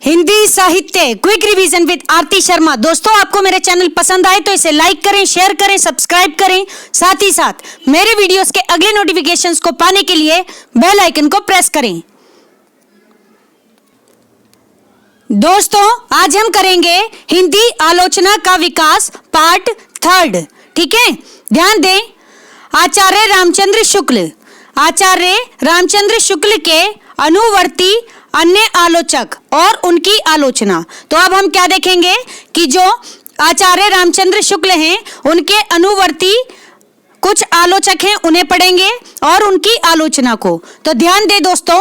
हिंदी साहित्य quick revision with आरती शर्मा। दोस्तों, आपको मेरे चैनल पसंद आए तो इसे लाइक करें, शेयर करें, सब्सक्राइब करें। साथ ही साथ मेरे वीडियोस के अगले नोटिफिकेशंस को पाने के लिए बेल आइकन को प्रेस करें। दोस्तों, आज हम करेंगे हिंदी आलोचना का विकास पार्ट 3। ठीक है, ध्यान दें। आचार्य रामचंद्र शुक्ल के अनुवर्ती अन्य आलोचक और उनकी आलोचना। तो अब हम क्या देखेंगे कि जो आचार्य रामचंद्र शुक्ल हैं उनके अनुवर्ती कुछ आलोचक हैं, उन्हें पढ़ेंगे और उनकी आलोचना को। तो ध्यान दें दोस्तों,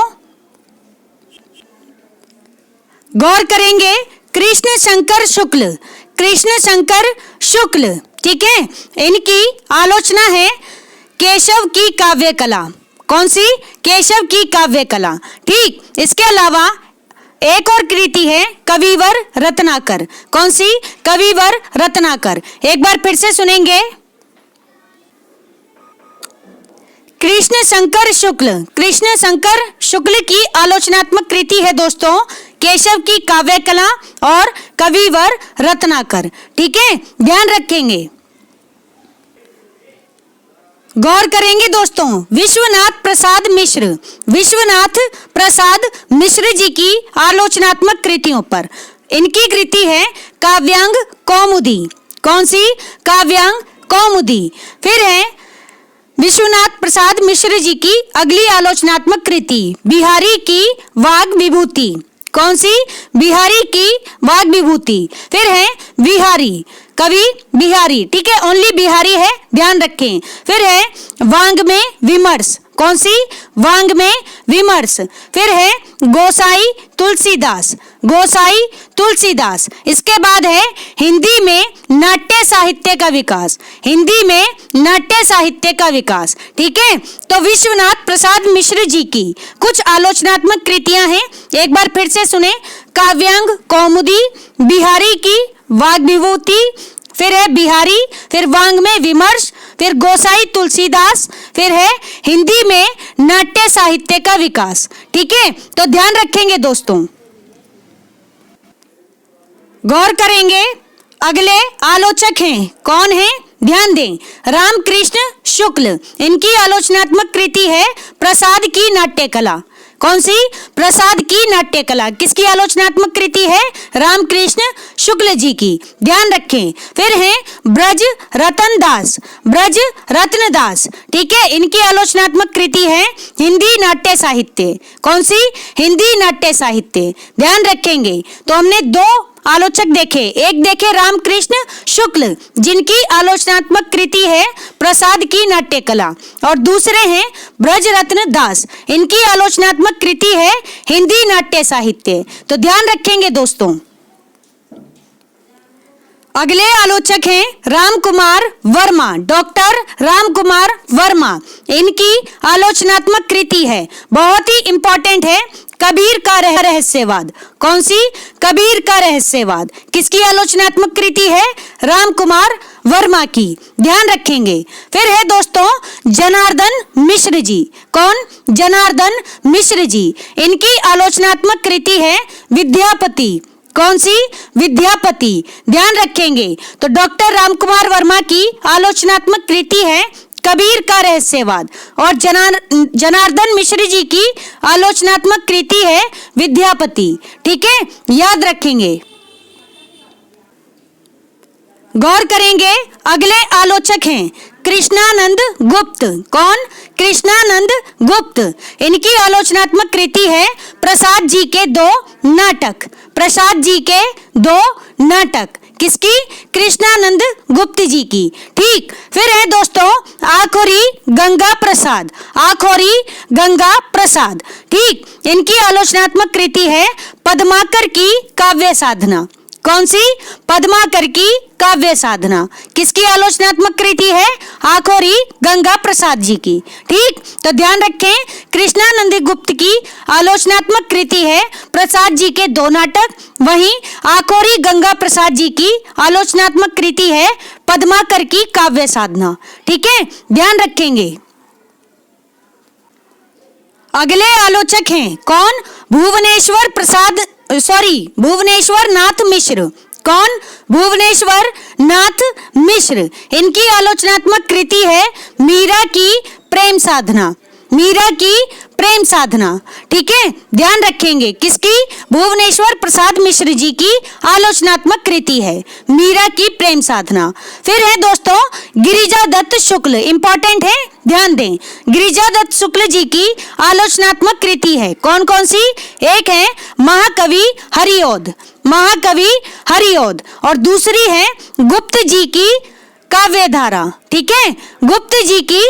गौर करेंगे। कृष्ण शंकर शुक्ल, ठीक है, इनकी आलोचना है केशव की काव्य कला। कौन सी? केशव की काव्य कला। ठीक, इसके अलावा एक और कृति है कविवर रत्नाकर। कौन सी? कविवर रत्नाकर। एक बार फिर से सुनेंगे। कृष्ण शंकर शुक्ल की आलोचनात्मक कृति है दोस्तों केशव की काव्य कला और कविवर रत्नाकर। ठीक है, ध्यान रखेंगे। गौर करेंगे दोस्तों, विश्वनाथ प्रसाद मिश्र जी की आलोचनात्मक कृतियों पर। इनकी कृति है काव्यांग कौमुदी। कौन सी? काव्यांग कौमुदी। फिर है विश्वनाथ प्रसाद मिश्र जी की अगली आलोचनात्मक कृति बिहारी की वाग विभूति। कौन सी? बिहारी की वाग विभूति। फिर है बिहारी, कवि बिहारी। ठीक है, ओनली बिहारी है, ध्यान रखें। फिर है वांग में विमर्श। कौन सी? वांग में विमर्श। फिर है गोसाई तुलसीदास। इसके बाद है हिंदी में नाट्य साहित्य का विकास। ठीक है, तो विश्वनाथ प्रसाद मिश्र जी की कुछ आलोचनात्मक कृतियां हैं, एक बार फिर से सुने। काव्यांग कौमुदी, बिहारी की वाग विभूति, फिर है बिहारी, फिर वांग में विमर्श, फिर गोसाई तुलसीदास, फिर है हिंदी में नाट्य साहित्य का विकास। ठीक है, तो ध्यान रखेंगे दोस्तों। गौर करेंगे, अगले आलोचक हैं, कौन है? ध्यान दें। रामकृष्ण शुक्ल, इनकी आलोचनात्मक कृति है प्रसाद की नाट्य कला। कौन सी? प्रसाद की नाट्य कला। किसकी आलोचनात्मक कृति है? रामकृष्ण शुक्ल जी की, ध्यान रखें। फिर है ब्रज रत्न दास। ठीक है, इनकी आलोचनात्मक कृति है हिंदी नाट्य साहित्य। कौन सी? हिंदी नाट्य साहित्य, ध्यान रखेंगे। तो हमने दो आलोचक देखे, एक देखे रामकृष्ण शुक्ल जिनकी आलोचनात्मक कृति है प्रसाद की नाट्य कला, और दूसरे हैं ब्रज रत्न दास, इनकी आलोचनात्मक कृति है हिंदी नाट्य साहित्य। तो ध्यान रखेंगे दोस्तों। अगले आलोचक हैं रामकुमार वर्मा, डॉक्टर रामकुमार वर्मा। इनकी आलोचनात्मक कृति है, बहुत ही इंपॉर्टेंट है, कबीर का रहस्यवाद। कौन सी? कबीर का रहस्यवाद। किसकी आलोचनात्मक कृति है? रामकुमार वर्मा की, ध्यान रखेंगे। फिर है दोस्तों जनार्दन मिश्र जी। कौन? जनार्दन मिश्र जी। इनकी आलोचनात्मक कृति है विद्यापति। कौन सी? विद्यापति, ध्यान रखेंगे। तो डॉक्टर रामकुमार वर्मा की आलोचनात्मक कृति है कबीर का रहस्यवाद, और जनार्दन मिश्र जी की आलोचनात्मक कृति है विद्यापति। ठीक है, याद रखेंगे। गौर करेंगे, अगले आलोचक हैं कृष्णानंद गुप्त। कौन? कृष्णानंद गुप्त। इनकी आलोचनात्मक कृति है प्रसाद जी के दो नाटक। किसकी? कृष्णानंद गुप्त जी की। ठीक, फिर है दोस्तों आखोरी गंगा प्रसाद। ठीक, इनकी आलोचनात्मक कृति है पद्माकर की काव्य साधना। कौन सी? पद्माकर की काव्य साधना। किसकी आलोचनात्मक कृति है? आखोरी गंगा प्रसाद जी की। ठीक, तो ध्यान रखें, कृष्णानंद गुप्त की आलोचनात्मक कृति है प्रसाद जी के दो नाटक, वहीं आखोरी गंगा प्रसाद जी की आलोचनात्मक कृति है पद्माकर की काव्य साधना। ठीक है, ध्यान रखेंगे। अगले आलोचक हैं कौन? भुवनेश्वर प्रसाद भुवनेश्वर नाथ मिश्र। कौन? भुवनेश्वर नाथ मिश्र। इनकी आलोचनात्मक कृति है मीरा की प्रेम साधना। मीरा की प्रेम साधना, ठीक है, ध्यान रखेंगे। किसकी? भुवनेश्वर प्रसाद मिश्र जी की आलोचनात्मक कृति है मीरा की प्रेम साधना। फिर है दोस्तों गिरिजा दत्त शुक्ल, इंपॉर्टेंट है, ध्यान दें। गिरिजा दत्त शुक्ल जी की आलोचनात्मक कृति है कौन कौन सी? एक है महाकवि हरिओद, महाकवि हरिओद, और दूसरी है गुप्त जी की काव्यधारा, ठीक है, गुप्त जी की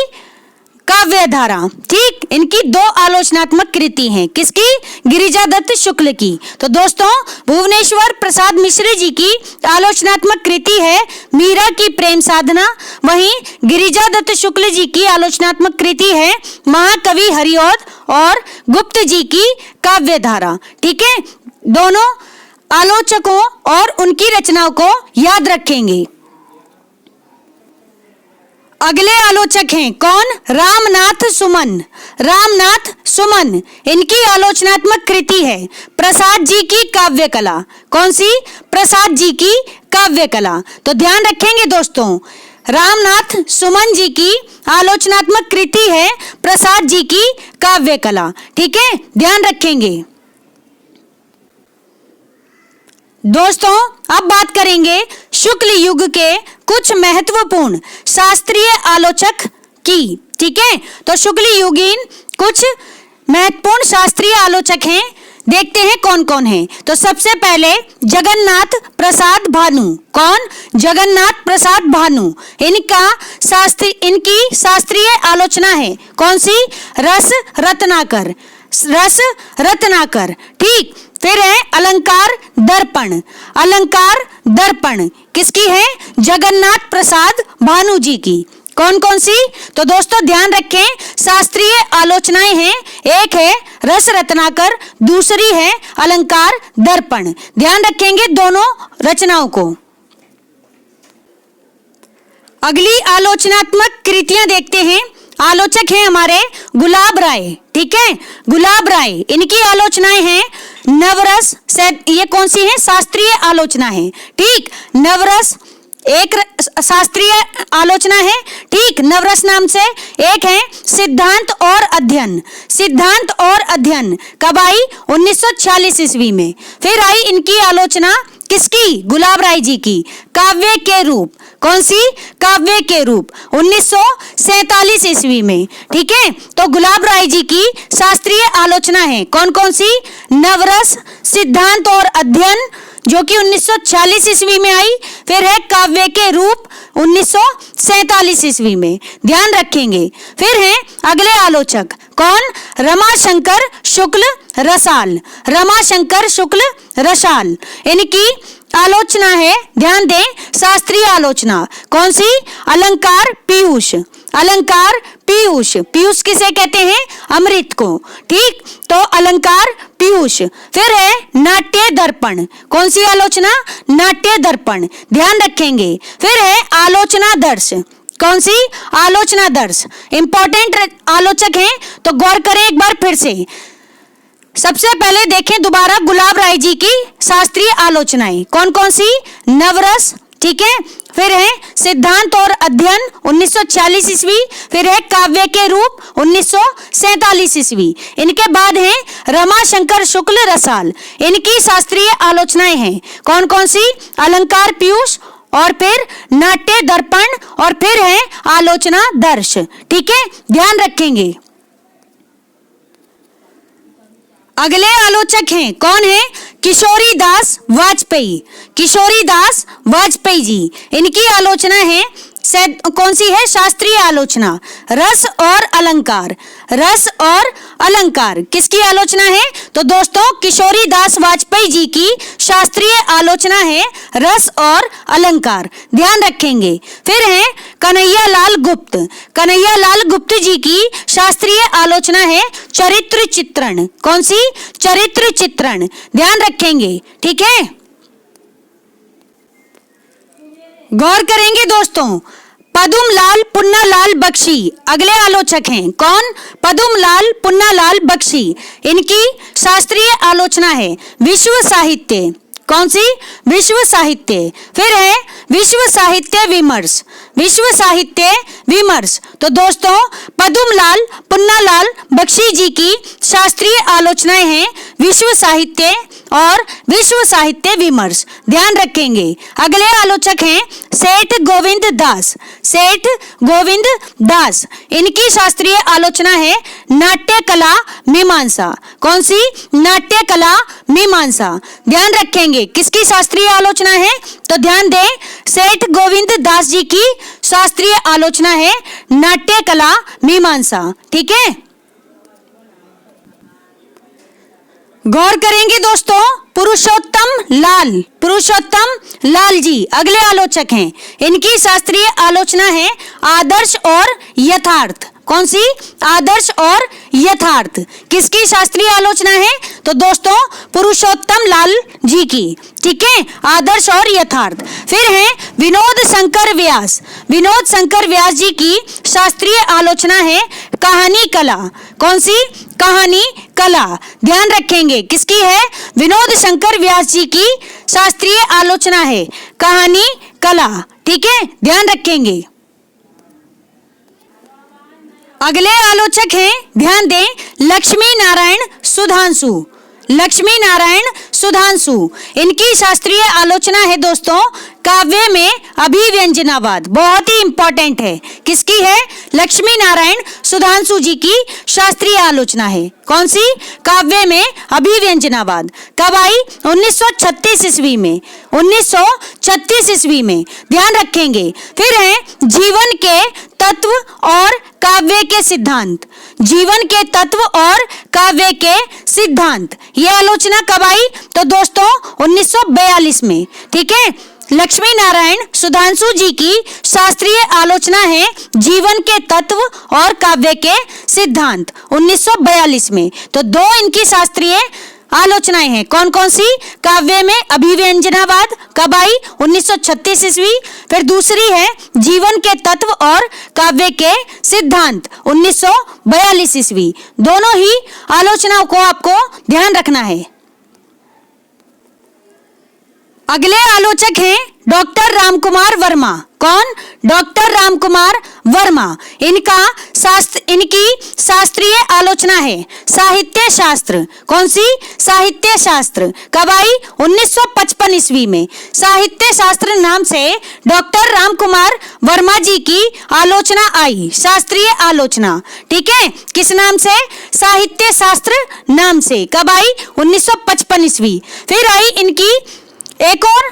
काव्यधारा, ठीक। इनकी दो आलोचनात्मक कृति हैं। किसकी? गिरिजा दत्त शुक्ल की। तो दोस्तों भुवनेश्वर प्रसाद मिश्र जी की आलोचनात्मक कृति है मीरा की प्रेम साधना, वहीं गिरिजा दत्त शुक्ल जी की आलोचनात्मक कृति है महाकवि हरिओद और गुप्त जी की काव्यधारा, ठीक है। दोनों आलोचकों और उनकी रचनाओं को याद रखेंगे। अगले आलोचक हैं कौन? रामनाथ सुमन। रामनाथ सुमन, इनकी आलोचनात्मक कृति है प्रसाद जी की काव्य कला। कौन सी? प्रसाद जी की काव्य कला। तो ध्यान रखेंगे दोस्तों, रामनाथ सुमन जी की आलोचनात्मक कृति है प्रसाद जी की काव्य कला, ठीक है, ध्यान रखेंगे। दोस्तों अब बात करेंगे शुक्ल युग के कुछ महत्वपूर्ण शास्त्रीय आलोचक की, ठीक है। तो शुक्ल युगीन कुछ महत्वपूर्ण शास्त्रीय आलोचक हैं, देखते हैं कौन कौन है। तो सबसे पहले जगन्नाथ प्रसाद भानु। कौन? जगन्नाथ प्रसाद भानु। इनकी शास्त्रीय आलोचना है कौन सी? रस रत्नाकर, रस रत्नाकर, ठीक। फिर है अलंकार दर्पण। अलंकार दर्पण किसकी है? जगन्नाथ प्रसाद भानु जी की। कौन कौन सी? तो दोस्तों ध्यान रखें, शास्त्रीय आलोचनाएं हैं, एक है रस रत्नाकर, दूसरी है अलंकार दर्पण। ध्यान रखेंगे दोनों रचनाओं को। अगली आलोचनात्मक कृतियां देखते हैं। आलोचक हैं हमारे गुलाब राय, ठीक है, गुलाब राय। इनकी आलोचनाएं हैं नवरस। ये कौन सी है? शास्त्रीय आलोचना है, ठीक। नवरस एक शास्त्रीय आलोचना है, ठीक, नवरस नाम से। एक है सिद्धांत और अध्ययन। सिद्धांत और अध्ययन कब आई? 1946 ईस्वी में। फिर आई इनकी आलोचना किसकी? गुलाब राय जी की, काव्य के रूप। कौन सी? काव्य के रूप, 1947 ईस्वी में, ठीक है। तो गुलाब राय जी की शास्त्रीय आलोचना है कौन कौन सी? नवरस, सिद्धांत और अध्ययन जो कि 1946 ईस्वी में आई। फिर है काव्य के रूप 1947 ईस्वी में, ध्यान रखेंगे। फिर है अगले आलोचक कौन? रमाशंकर शुक्ल रसाल। रमाशंकर शुक्ल रसाल, इनकी आलोचना है, ध्यान दें, शास्त्रीय आलोचना। कौन सी? अलंकार पीयूष। अलंकार पीयूष, पीयूष किसे कहते हैं? अमृत को, ठीक। तो अलंकार पीयूष। फिर है नाट्य दर्पण। कौन सी आलोचना? नाट्य दर्पण, ध्यान रखेंगे। फिर है आलोचना दर्श। कौन सी? आलोचना दर्श। इंपॉर्टेंट आलोचक हैं, तो गौर करें एक बार फिर से। सबसे पहले देखें दोबारा गुलाब राय जी की शास्त्रीय आलोचनाएं कौन कौन सी? नवरस, ठीक है। फिर है सिद्धांत और अध्ययन 1946 ईस्वी। फिर है काव्य के रूप 1947 ईस्वी। इनके बाद है रमाशंकर शुक्ल रसाल। इनकी शास्त्रीय आलोचनाएं हैं कौन कौन सी? अलंकार पीयूष, और फिर नाट्य दर्पण, और फिर है आलोचना दर्श, ठीक है, ध्यान रखेंगे। अगले आलोचक हैं कौन है? किशोरी दास वाजपेयी। किशोरी दास वाजपेयी जी, इनकी आलोचना है कौन सी है? शास्त्रीय आलोचना, रस और अलंकार। रस और अलंकार किसकी आलोचना है? तो दोस्तों किशोरी दास वाजपेयी जी की शास्त्रीय आलोचना है रस और अलंकार, ध्यान रखेंगे। फिर है कन्हैया लाल गुप्त। कन्हैया लाल गुप्त जी की शास्त्रीय आलोचना है चरित्र चित्रण। कौन सी? चरित्र चित्रण, ध्यान रखेंगे, ठीक है। गौर करेंगे दोस्तों, पदुमलाल पुन्नालाल बख्शी अगले आलोचक हैं। कौन? पदुमलाल पुन्नालाल बख्शी। इनकी शास्त्रीय आलोचना है विश्व साहित्य। कौन सी? विश्व साहित्य। फिर है विश्व साहित्य विमर्श। विश्व साहित्य विमर्श। तो दोस्तों पदुमलाल पुन्नालाल बख्शी जी की शास्त्रीय आलोचनाएं हैं विश्व साहित्य और विश्व साहित्य विमर्श, ध्यान रखेंगे। अगले आलोचक हैं सेठ गोविंद दास। सेठ गोविंद दास, इनकी शास्त्रीय आलोचना है नाट्य कला मीमांसा। कौन सी? नाट्य कला मीमांसा, ध्यान रखेंगे। किसकी शास्त्रीय आलोचना है? तो ध्यान दें, सेठ गोविंद दास जी की शास्त्रीय आलोचना है नाट्य कला मीमांसा। ठीक है, गौर करेंगे दोस्तों। पुरुषोत्तम लाल जी अगले आलोचक हैं। इनकी शास्त्रीय आलोचना है आदर्श और यथार्थ। कौन सी? आदर्श और यथार्थ। किसकी शास्त्रीय आलोचना है? तो दोस्तों पुरुषोत्तम लाल जी की। ठीक है, आदर्श और यथार्थ। फिर है विनोद शंकर व्यास। विनोद शंकर व्यास जी की शास्त्रीय आलोचना है कहानी कला। कौन सी? कहानी कला, ध्यान रखेंगे। किसकी है? विनोद शंकर व्यास जी की शास्त्रीय आलोचना है कहानी कला। ठीक है, ध्यान रखेंगे। अगले आलोचक हैं, ध्यान दें, लक्ष्मी नारायण सुधांशु। लक्ष्मी नारायण सुधांशु, इनकी शास्त्रीय आलोचना है दोस्तों काव्य में अभिव्यंजनावाद। बहुत ही इंपॉर्टेंट है। किसकी है? लक्ष्मी नारायण सुधांशु जी की शास्त्रीय आलोचना है। कौन सी? काव्य में अभिव्यंजनावाद। कब आई? 1936 ईस्वी में। 1936 ईस्वी में, ध्यान रखेंगे। फिर है जीवन के तत्व और काव्य के सिद्धांत। जीवन के तत्व और काव्य के सिद्धांत, यह आलोचना कब आई? तो दोस्तों 1942 में। ठीक है, लक्ष्मी नारायण सुधांशु जी की शास्त्रीय आलोचना है जीवन के तत्व और काव्य के सिद्धांत 1942 में। तो दो इनकी शास्त्रीय आलोचनाएं हैं। कौन कौन सी? काव्य में अभिव्यंजनावाद कब आई? 1936 ईस्वी। फिर दूसरी है जीवन के तत्व और काव्य के सिद्धांत 1942 ईस्वी। दोनों ही आलोचनाओं को आपको ध्यान रखना है। अगले आलोचक हैं डॉक्टर रामकुमार वर्मा। कौन? डॉक्टर रामकुमार वर्मा। इनकी शास्त्रीय आलोचना है साहित्य शास्त्र। कौन सी? साहित्य शास्त्र। कब आई? 1955 ईस्वी में। साहित्य शास्त्र नाम से डॉक्टर रामकुमार वर्मा जी की आलोचना आई, शास्त्रीय आलोचना। ठीक है, किस नाम से? साहित्य शास्त्र नाम से। कब आई? 1955 ईस्वी। फिर आई इनकी एक और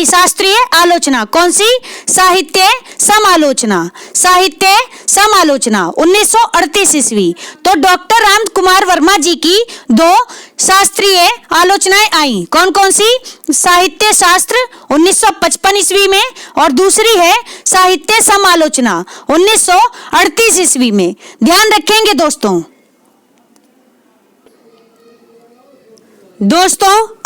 शास्त्रीय आलोचना। कौन सी? साहित्य समालोचना। साहित्य समालोचना 1938 ईस्वी। तो डॉक्टर राम कुमार वर्मा जी की दो शास्त्रीय आलोचनाएं आई। कौन कौन सी? साहित्य शास्त्र 1955 ईस्वी में और दूसरी है साहित्य समालोचना 1938 ईस्वी में। ध्यान रखेंगे दोस्तों।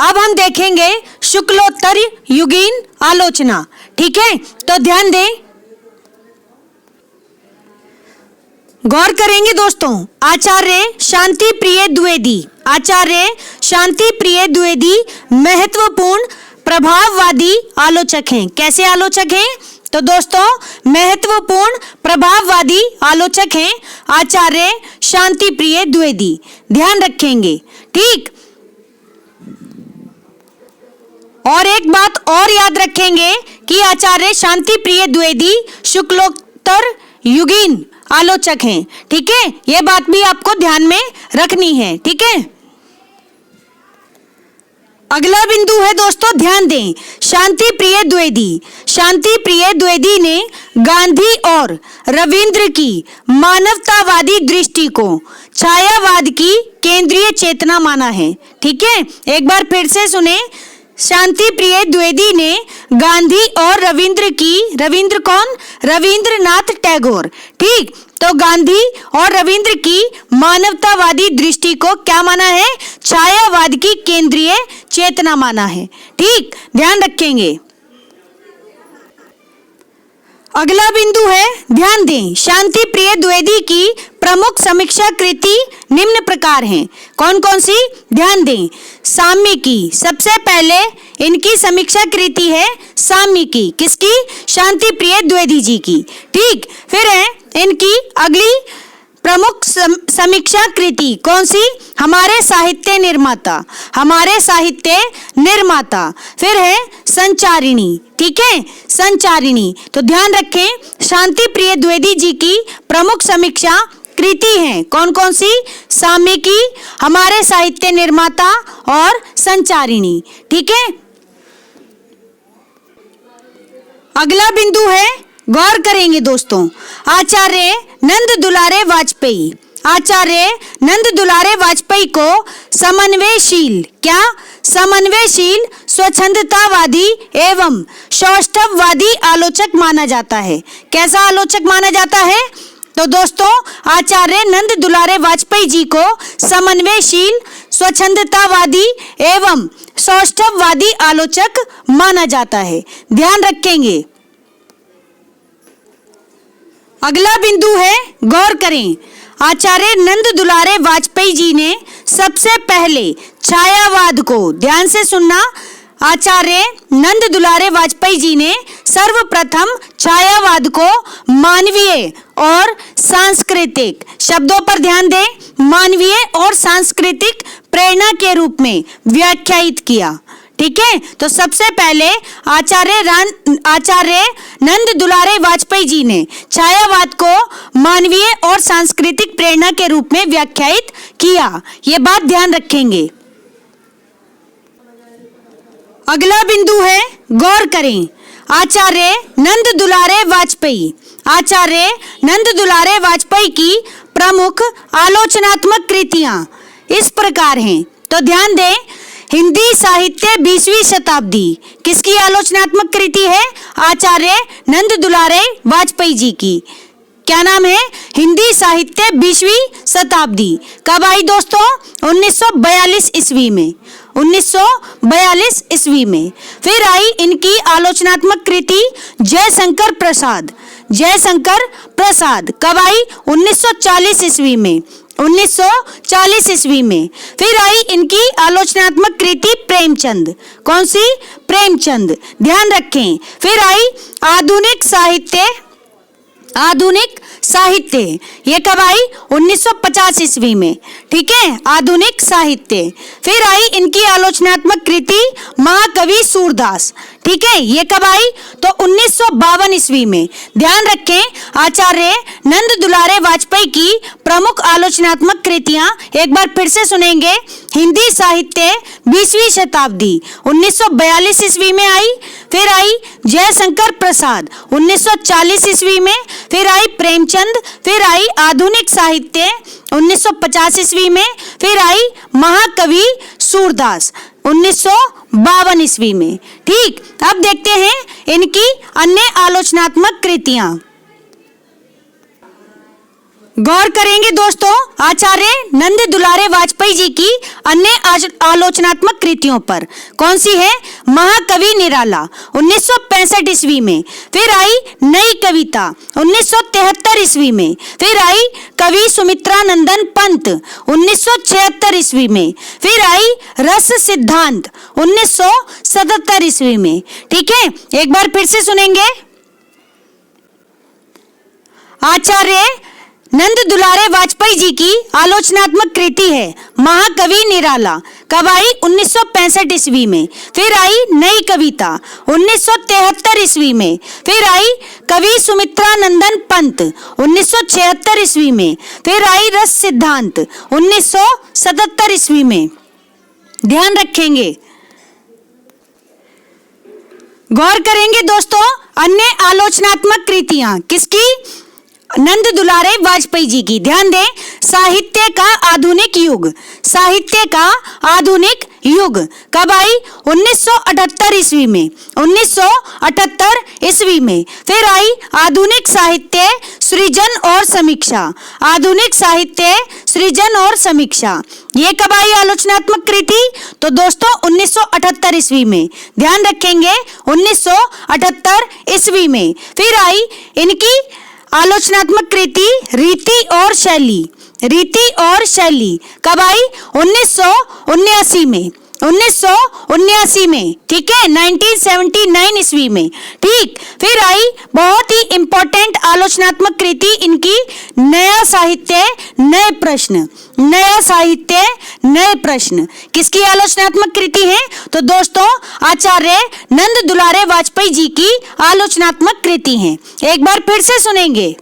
अब हम देखेंगे शुक्लोत्तर युगीन आलोचना। ठीक है, तो ध्यान दें, गौर करेंगे दोस्तों। आचार्य शांति प्रिय द्विवेदी। आचार्य शांति प्रिय द्विवेदी महत्वपूर्ण प्रभाववादी आलोचक हैं। कैसे आलोचक हैं? तो दोस्तों महत्वपूर्ण प्रभाववादी आलोचक हैं आचार्य शांति प्रिय द्विवेदी, ध्यान रखेंगे। ठीक, और एक बात और याद रखेंगे कि आचार्य शांति प्रिय द्विवेदी शुक्लोत्तर युगीन आलोचक हैं। ठीक है, यह बात भी आपको ध्यान में रखनी है। ठीक है, अगला बिंदु है दोस्तों, ध्यान दें, शांति प्रिय द्विवेदी। शांति प्रिय द्विवेदी ने गांधी और रविंद्र की मानवतावादी दृष्टि को छायावाद की केंद्रीय चेतना माना है। ठीक है, एक बार फिर से सुने। शांति प्रिय द्विवेदी ने गांधी और रविंद्र कौन? रविंद्रनाथ टैगोर। ठीक, तो गांधी और रविंद्र की मानवतावादी दृष्टि को क्या माना है? छायावाद की केंद्रीय चेतना माना है। ठीक, ध्यान रखेंगे। अगला बिंदु है, ध्यान दें, शांति प्रिय द्विवेदी की प्रमुख समीक्षा कृति निम्न प्रकार हैं। कौन कौन सी? ध्यान दें, साम्यिकी, सबसे पहले इनकी समीक्षा कृति है साम्यिकी, किसकी? शांति प्रिय द्विवेदी जी की। ठीक, फिर है इनकी अगली प्रमुख समीक्षा कृति कौन सी? हमारे साहित्य निर्माता, हमारे साहित्य निर्माता। फिर है संचारिणी, ठीक है, संचारिणी। तो ध्यान रखें, शांति प्रिय द्विवेदी जी की प्रमुख समीक्षा कृति हैं कौन कौन सी? साम्यिकी, हमारे साहित्य निर्माता और संचारिणी। ठीक है, अगला बिंदु है, गौर करेंगे दोस्तों, आचार्य नंद दुलारे वाजपेयी, आचार्य नंद दुलारे वाजपेयी को समन्वयशील, क्या? समन्वयशील, स्वच्छंदतावादी एवं सौष्ठववादी आलोचक माना जाता है। कैसा आलोचक माना जाता है? तो दोस्तों, आचार्य नंद दुलारे वाजपेयी जी को समन्वयशील, स्वच्छंदतावादी एवं सौष्ठववादी आलोचक माना जाता है। ध्यान रखेंगे। अगला बिंदु है, गौर करें, आचार्य नंद दुलारे वाजपेयी जी ने सबसे पहले छायावाद को, ध्यान से सुनना, आचार्य नंद दुलारे वाजपेयी जी ने सर्वप्रथम छायावाद को मानवीय और सांस्कृतिक, शब्दों पर ध्यान दें, मानवीय और सांस्कृतिक प्रेरणा के रूप में व्याख्यायित किया। ठीक है, तो सबसे पहले आचार्य नंद दुलारे वाजपेयी जी ने छायावाद को मानवीय और सांस्कृतिक प्रेरणा के रूप में व्याख्यायित किया। ये बात ध्यान रखेंगे। अगला बिंदु है, गौर करें, आचार्य नंद दुलारे वाजपेयी, आचार्य नंद दुलारे वाजपेयी की प्रमुख आलोचनात्मक कृतियां इस प्रकार हैं। तो ध्यान दें, हिंदी साहित्य 20वीं शताब्दी, किसकी आलोचनात्मक कृति है? आचार्य नंद दुलारे वाजपेयी जी की। क्या नाम है? हिंदी साहित्य 20वीं शताब्दी। कब आई दोस्तों? 1942 ईस्वी में, 1942 ईस्वी में। फिर आई इनकी आलोचनात्मक कृति जयशंकर प्रसाद, जयशंकर प्रसाद। कब आई? 1940 ईस्वी में, 1940 ईस्वी में। फिर आई इनकी आलोचनात्मक कृति प्रेमचंद, कौन सी? प्रेमचंद, ध्यान रखें। फिर आई आधुनिक साहित्य, आधुनिक साहित्य, ये कब आई? 1950 ईस्वी में। ठीक है, आधुनिक साहित्य। फिर आई इनकी आलोचनात्मक कृति महाकवि सूरदास। ठीक है, ये कब आई? तो 1952 ईस्वी में। ध्यान रखें, आचार्य नंद दुलारे वाजपेयी की प्रमुख आलोचनात्मक कृतियां एक बार फिर से सुनेंगे। हिंदी साहित्य 20वीं शताब्दी 1942 ईस्वी में आई। फिर आई जयशंकर प्रसाद 1940 ईस्वी में। फिर आई प्रेमचंद। फिर आई आधुनिक साहित्य 1950 ईस्वी में। फिर आई महाकवि सूरदास 1952 ईस्वी में। ठीक, अब देखते हैं इनकी अन्य आलोचनात्मक कृतियां। गौर करेंगे दोस्तों, आचार्य नंद दुलारे वाजपेयी जी की अन्य आलोचनात्मक कृतियों पर। कौन सी है? महाकवि निराला 1965 ईस्वी में। फिर आई नई कविता 1973 ईस्वी में। फिर आई कवि सुमित्रा नंदन पंत 1976 ईस्वी में। फिर आई रस सिद्धांत 1977 ईस्वी में। ठीक है, एक बार फिर से सुनेंगे। आचार्य नंद दुलारे वाजपेयी जी की आलोचनात्मक कृति है महाकवि निराला। कब आई? 1965 ईस्वी में। फिर आई नई कविता 1973 ईस्वी में। फिर आई कवि सुमित्रा नंदन पंत 1976 ईस्वी में। फिर आई रस सिद्धांत 1977 ईस्वी में। ध्यान रखेंगे। गौर करेंगे दोस्तों, अन्य आलोचनात्मक कृतियां किसकी? नंद दुलारे वाजपेयी जी की। ध्यान दें, साहित्य का आधुनिक युग, साहित्य का आधुनिक युग कब आई? 1978 ईस्वी में, 1978 ईस्वी में। फिर आई आधुनिक साहित्य सृजन और समीक्षा, आधुनिक साहित्य सृजन और समीक्षा। ये कब आई आलोचनात्मक कृति? तो दोस्तों 1978 ईस्वी में, ध्यान रखेंगे 1978 ईस्वी में। फिर आई इनकी आलोचनात्मक कृति रीति और शैली, रीति और शैली कब आई? 1979 में, 1979 में, ठीक है, 1979 ईस्वी में, ठीक। फिर आई बहुत ही इंपॉर्टेंट आलोचनात्मक कृति इनकी नया साहित्य नए प्रश्न, नया साहित्य नए प्रश्न। किसकी आलोचनात्मक कृति है? तो दोस्तों आचार्य नंद दुलारे वाजपेयी जी की आलोचनात्मक कृति है। एक बार फिर से सुनेंगे।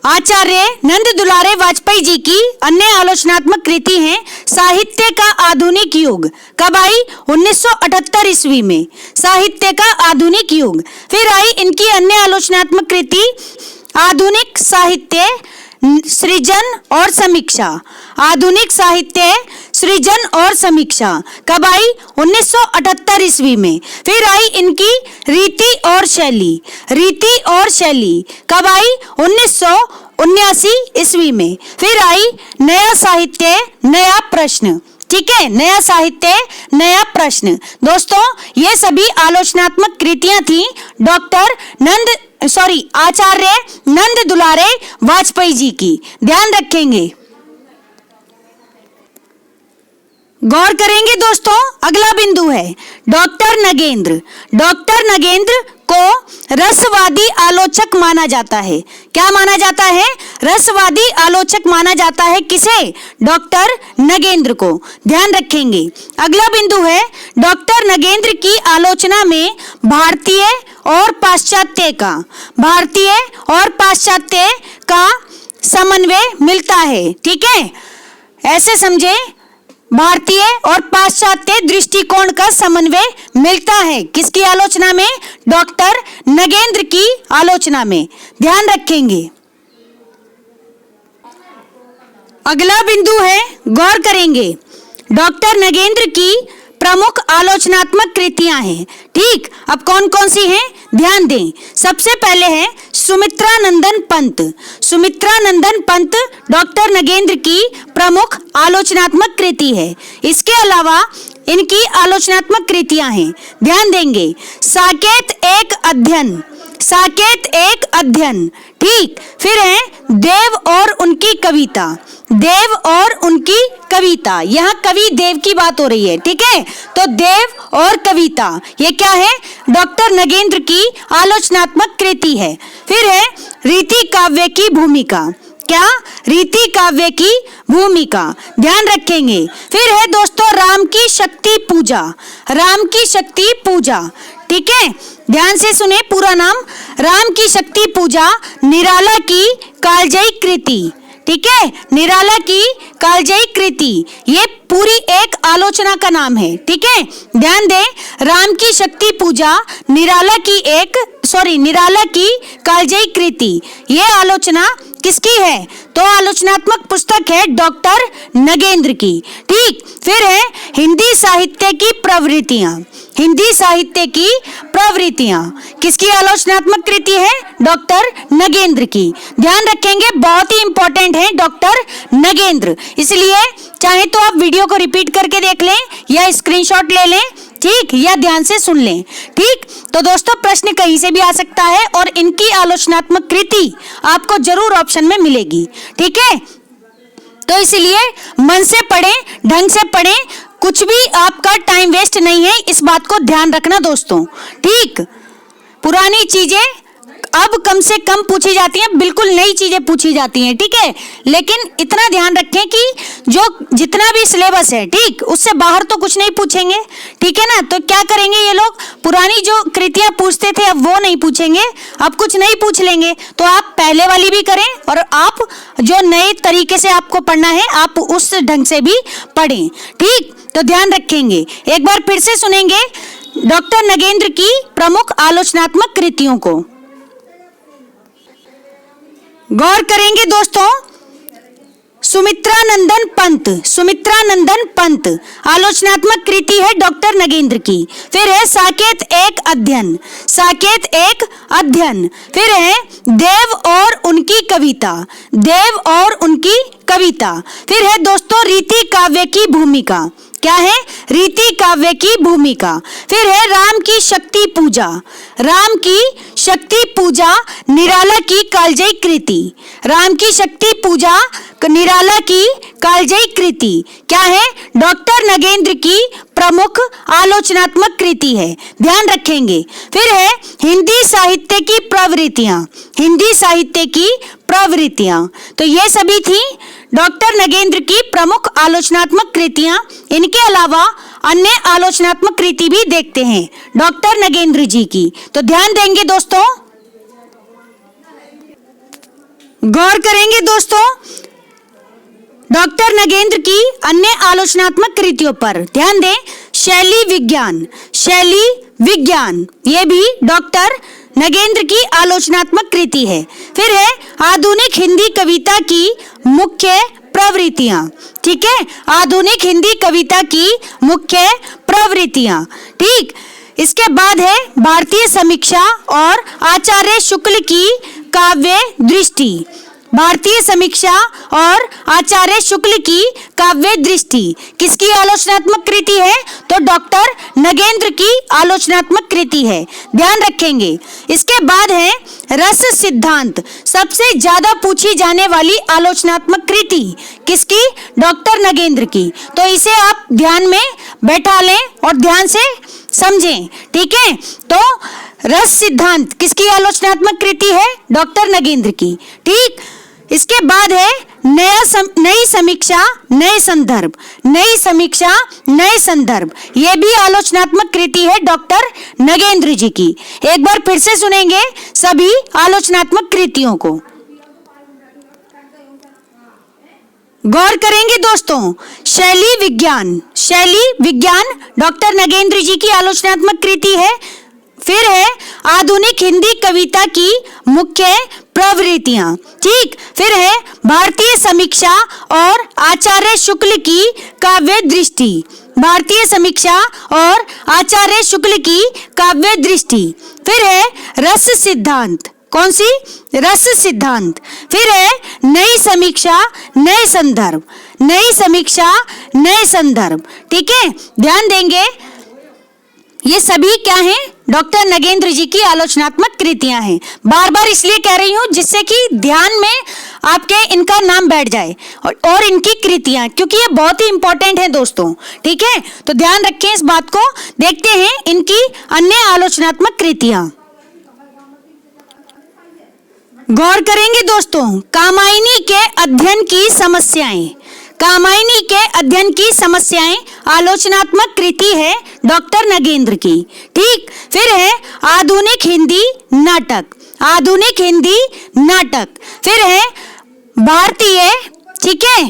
आचार्य नंद दुलारे वाजपेयी जी की अन्य आलोचनात्मक कृति है साहित्य का आधुनिक युग कब आई? 1978 ईस्वी में, साहित्य का आधुनिक युग। फिर आई इनकी अन्य आलोचनात्मक कृति आधुनिक साहित्य सृजन और समीक्षा, आधुनिक साहित्य सृजन और समीक्षा कब आई? 1978 ईस्वी में। फिर आई इनकी रीति और शैली, रीति और शैली कब आई? 1979 ईस्वी में। फिर आई नया साहित्य नया प्रश्न, ठीक है, नया साहित्य नया प्रश्न। दोस्तों ये सभी आलोचनात्मक कृतियां थी डॉक्टर आचार्य नंद दुलारे वाजपेयी जी की, ध्यान रखेंगे। गौर करेंगे दोस्तों, अगला बिंदु है डॉक्टर नगेंद्र। डॉक्टर नगेंद्र को रसवादी आलोचक माना जाता है। क्या माना जाता है? रसवादी आलोचक माना जाता है। किसे? डॉक्टर नगेंद्र को, ध्यान रखेंगे। अगला बिंदु है डॉक्टर नगेंद्र की आलोचना में भारतीय और पाश्चात्य का, भारतीय और पाश्चात्य का समन्वय मिलता है, ठीक है, ऐसे समझे, भारतीय और पाश्चात्य दृष्टिकोण का समन्वय मिलता है। किसकी आलोचना में? डॉक्टर नगेंद्र की आलोचना में, ध्यान रखेंगे। अगला बिंदु है, गौर करेंगे, डॉक्टर नगेंद्र की प्रमुख आलोचनात्मक कृतियां हैं, ठीक। अब कौन कौन सी हैं? ध्यान दें। सबसे पहले है सुमित्रानंदन पंत। सुमित्रानंदन पंत डॉक्टर नगेंद्र की प्रमुख आलोचनात्मक कृति है। इसके अलावा इनकी आलोचनात्मक कृतियां हैं, ध्यान देंगे। साकेत एक अध्ययन, साकेत एक अध्ययन, ठीक। फिर है देव और उनकी कविता, देव और उनकी कविता, यहाँ कवि देव की बात हो रही है, ठीक है। तो देव और कविता ये क्या है? डॉक्टर नगेंद्र की आलोचनात्मक कृति है। फिर है रीति काव्य की भूमिका। क्या? रीति काव्य की भूमिका, ध्यान रखेंगे। फिर है दोस्तों राम की शक्ति पूजा, राम की शक्ति पूजा, ठीक है, ध्यान से सुने पूरा नाम, राम की शक्ति पूजा निराला की कालजयी कृति, ठीक है, निराला की कालजयी कृति, ये पूरी एक आलोचना का नाम है, ठीक है, ध्यान दें। राम की शक्ति पूजा निराला की कालजयी कृति, ये आलोचना किसकी है? तो आलोचनात्मक पुस्तक है डॉक्टर नगेंद्र की, ठीक। फिर है हिंदी साहित्य की प्रवृत्तियां, हिंदी साहित्य की प्रवृत्तियां किसकी आलोचनात्मक कृति है? डॉक्टर नगेंद्र की, ध्यान रखेंगे, बहुत ही इंपॉर्टेंट है डॉक्टर नगेंद्र। इसलिए चाहे तो आप वीडियो को रिपीट करके देख लें या स्क्रीनशॉट ले लें, ठीक, या ध्यान से सुन लें, ठीक। तो दोस्तों प्रश्न कहीं से भी आ सकता है और इनकी आलोचनात्मक कृति आपको जरूर ऑप्शन में मिलेगी, ठीक है। तो इसलिए मन से पढ़ें, ढंग से पढ़ें, कुछ भी आपका टाइम वेस्ट नहीं है, इस बात को ध्यान रखना दोस्तों, ठीक। पुरानी चीजें अब कम से कम पूछी जाती हैं, बिल्कुल नई चीजें पूछी जाती हैं, ठीक है। लेकिन इतना ध्यान रखें कि जो जितना भी सिलेबस है, ठीक, उससे बाहर तो कुछ नहीं पूछेंगे, ठीक है ना। तो क्या करेंगे ये लोग? पुरानी जो कृतियां पूछते थे अब वो नहीं पूछेंगे, अब कुछ नहीं पूछ लेंगे। तो आप पहले वाली भी करें और आप जो नए तरीके से आपको पढ़ना है आप उस ढंग से भी पढ़ें, ठीक। तो ध्यान रखेंगे, एक बार फिर से सुनेंगे डॉक्टर नगेंद्र की प्रमुख आलोचनात्मक कृतियों को। गौर करेंगे दोस्तों, सुमित्रानंदन पंत, सुमित्रानंदन पंत आलोचनात्मक कृति है डॉक्टर नगेंद्र की। फिर है साकेत एक अध्ययन, साकेत एक अध्ययन। फिर है देव और उनकी कविता, देव और उनकी कविता। फिर है दोस्तों रीति काव्य की भूमिका, क्या है? रीति काव्य की भूमिका। फिर है राम की शक्ति पूजा, राम की शक्ति पूजा निराला की कालजयी कृति, राम की शक्ति पूजा निराला की कालजयी कृति क्या है? डॉक्टर नगेंद्र की प्रमुख आलोचनात्मक कृति है, ध्यान रखेंगे। फिर है हिंदी साहित्य की प्रवृत्तियां, हिंदी साहित्य की प्रवृत्तियां। तो ये सभी थी डॉक्टर नगेंद्र की प्रमुख आलोचनात्मक कृतियां। इनके अलावा अन्य आलोचनात्मक कृति भी देखते हैं डॉक्टर नगेंद्र जी की, तो ध्यान देंगे दोस्तों, गौर करेंगे दोस्तों डॉक्टर नगेंद्र की अन्य आलोचनात्मक कृतियों पर। ध्यान दें, शैली विज्ञान, शैली विज्ञान ये भी डॉक्टर नगेंद्र की आलोचनात्मक कृति है। फिर है आधुनिक हिंदी कविता की मुख्य प्रवृत्तियां, ठीक है, आधुनिक हिंदी कविता की मुख्य प्रवृत्तियां, ठीक। इसके बाद है भारतीय समीक्षा और आचार्य शुक्ल की काव्य दृष्टि, भारतीय समीक्षा और आचार्य शुक्ल की काव्य दृष्टि किसकी आलोचनात्मक कृति है? तो डॉक्टर नगेंद्र की आलोचनात्मक कृति है, ध्यान रखेंगे। इसके बाद है रस सिद्धांत, सबसे ज्यादा पूछी जाने वाली आलोचनात्मक कृति किसकी? डॉक्टर नगेंद्र की। तो इसे आप ध्यान में बैठा लें और ध्यान से समझें, ठीक है। तो रस सिद्धांत किसकी आलोचनात्मक कृति है? डॉक्टर नगेंद्र की, ठीक। इसके बाद है नई समीक्षा नए संदर्भ, नई समीक्षा नए संदर्भ ये भी आलोचनात्मक कृति है डॉक्टर नगेंद्र जी की। एक बार फिर से सुनेंगे सभी आलोचनात्मक कृतियों को, गौर करेंगे दोस्तों। शैली विज्ञान, शैली विज्ञान डॉक्टर नगेंद्र जी की आलोचनात्मक कृति है। फिर है आधुनिक हिंदी कविता की मुख्य प्रवृत्तियां, ठीक। फिर है भारतीय समीक्षा और आचार्य शुक्ल की काव्य दृष्टि, भारतीय समीक्षा और आचार्य शुक्ल की काव्य दृष्टि। फिर है रस सिद्धांत, कौन सी? रस सिद्धांत। फिर है नई समीक्षा नए संदर्भ, नई समीक्षा नए संदर्भ, ठीक है, ध्यान देंगे। ये सभी क्या हैं? डॉक्टर नगेंद्र जी की आलोचनात्मक कृतियां हैं। बार बार इसलिए कह रही हूं जिससे कि ध्यान में आपके इनका नाम बैठ जाए और इनकी कृतियां, क्योंकि ये बहुत ही इंपॉर्टेंट है दोस्तों, ठीक है। तो ध्यान रखें इस बात को। देखते हैं इनकी अन्य आलोचनात्मक कृतियां, गौर करेंगे दोस्तों। कामायनी के अध्ययन की समस्याएं, कामायनी के अध्ययन की समस्याएं आलोचनात्मक कृति है डॉक्टर नगेंद्र की, ठीक। फिर है आधुनिक हिंदी नाटक, आधुनिक हिंदी नाटक। फिर है भारतीय, ठीक है,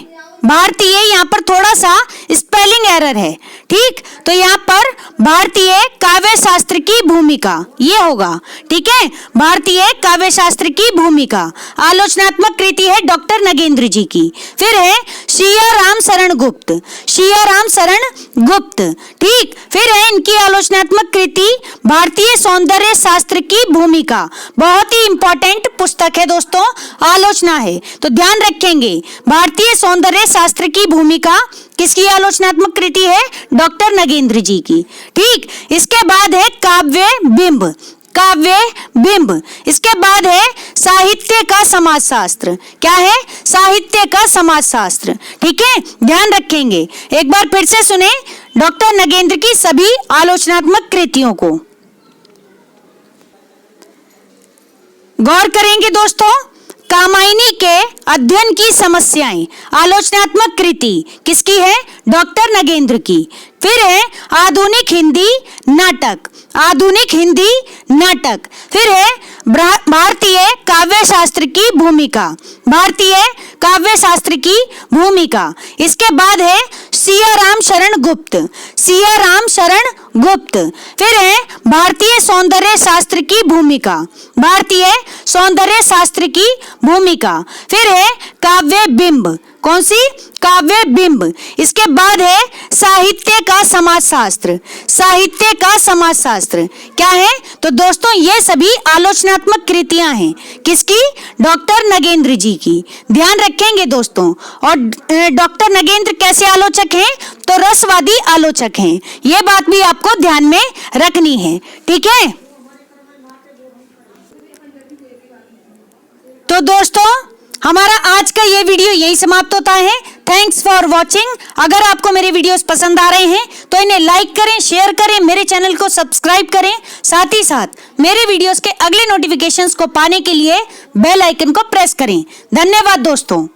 भारतीय, यहाँ पर थोड़ा सा स्पेलिंग एरर है, ठीक। तो यहाँ पर भारतीय काव्य शास्त्र की भूमिका ये होगा, ठीक है, भारतीय काव्य शास्त्र की भूमिका आलोचनात्मक कृति है डॉक्टर नगेंद्र जी की। फिर है सियाराम शरण गुप्त, सियाराम शरण गुप्त, ठीक। फिर है इनकी आलोचनात्मक कृति भारतीय सौंदर्य शास्त्र की भूमिका, बहुत ही इंपॉर्टेंट पुस्तक है दोस्तों, आलोचना है, तो ध्यान रखेंगे। भारतीय सौंदर्य शास्त्र की भूमिका किसकी आलोचनात्मक कृति है? डॉक्टर नगेंद्र जी की, ठीक। इसके बाद है काव्य बिंब, काव्य बिंब। इसके बाद है साहित्य का समाजशास्त्र, क्या है? साहित्य का समाजशास्त्र, ठीक है, ध्यान रखेंगे। एक बार फिर से सुने डॉक्टर नगेंद्र की सभी आलोचनात्मक कृतियों को, गौर करेंगे दोस्तों। कामायनी के अध्ययन की समस्याएं आलोचनात्मक कृति किसकी है? डॉक्टर नगेंद्र की। फिर है आधुनिक हिंदी नाटक, आधुनिक हिंदी नाटक। फिर है भारतीय काव्य शास्त्र की भूमिका, भारतीय काव्य शास्त्र की भूमिका। इसके बाद है सियाराम शरण गुप्त, सियाराम शरण गुप्त। फिर है भारतीय सौंदर्य शास्त्र की भूमिका, भारतीय सौंदर्य शास्त्र की भूमिका। फिर है काव्य बिंब, कौन सी? काव्य बिंब। इसके बाद है साहित्य का समाजशास्त्र। साहित्य का समाजशास्त्र क्या है? तो दोस्तों ये सभी आलोचनात्मक कृतियां हैं। किसकी? डॉक्टर नगेंद्र जी की। ध्यान रखेंगे दोस्तों। और डॉक्टर नगेंद्र कैसे आलोचक हैं? तो रसवादी आलोचक हैं। ये बात भी आपको ध्यान में रखनी है, ठीक है। तो दोस्तों हमारा आज का ये वीडियो यही समाप्त होता है। Thanks for watching. अगर आपको मेरे वीडियोस पसंद आ रहे हैं तो इन्हें लाइक करें, शेयर करें, मेरे चैनल को सब्सक्राइब करें। साथ ही साथ मेरे वीडियोस के अगले नोटिफिकेशंस को पाने के लिए बेल आइकन को प्रेस करें। धन्यवाद दोस्तों।